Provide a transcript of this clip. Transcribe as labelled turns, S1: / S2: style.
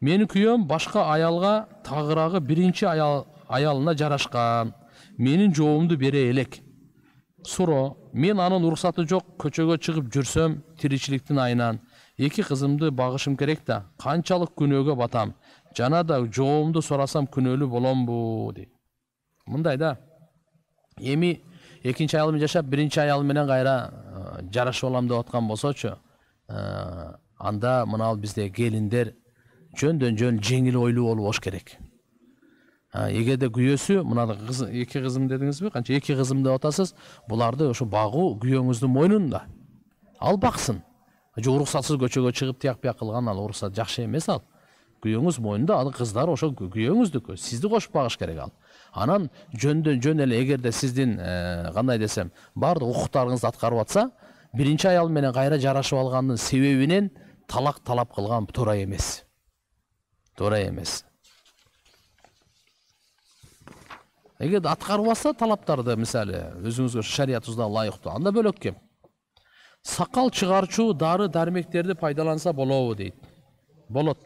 S1: Менин күйөөм башка аялга тагыраагы биринчи аялына жарашкан. Менин жообумду бере элек. Суроо, мен анын уруксаты жок көчөгө чыгып жүрсөм, тиричиликтин айынан 2 кызымды багышым керек да, канчалык күнөөгө батам. Жана да жообумду сурасам күнөөлүү боломбу дейт. Мындай да. Эми экинчи аялым жашап, биринчи аялым менен кайра жарашып алам деп аткан болсочу, анда мына бизде келиндер жөндөн жөн жеңил ойлуу болуш керек. Эгерде күйөөсү, мына 2 кызым дедиңизби, канча 2 кызым деп атасыз, буларды ошо багуу күйөөңүздүн мойнунда. Ал баксын. Же уруксатсыз көчөгө чыгып тияк-бияк кылган ал уруксат жакшы эмес ал. Күйөөңүз мойнунда, ал кыздар ошо күйөөңүздүкү, сизди кошуп багыш керек ал. Анан жөндөн жөн эле эгерде сиздин кандай десем, бардык укуктарыңызды аткарып атса, биринчи аял менен кайра жарашып алгандын себебинен талак талап кылган туура эмес. Туура эмес. Эгерде аткарып алса талаптарды, мисалы, өзүңүзгө шариятыбызда ылайыктуу, анда бөлөк кеп. Сакал чыгарчу дары дармектерди пайдаланса болобу дейт. Болот.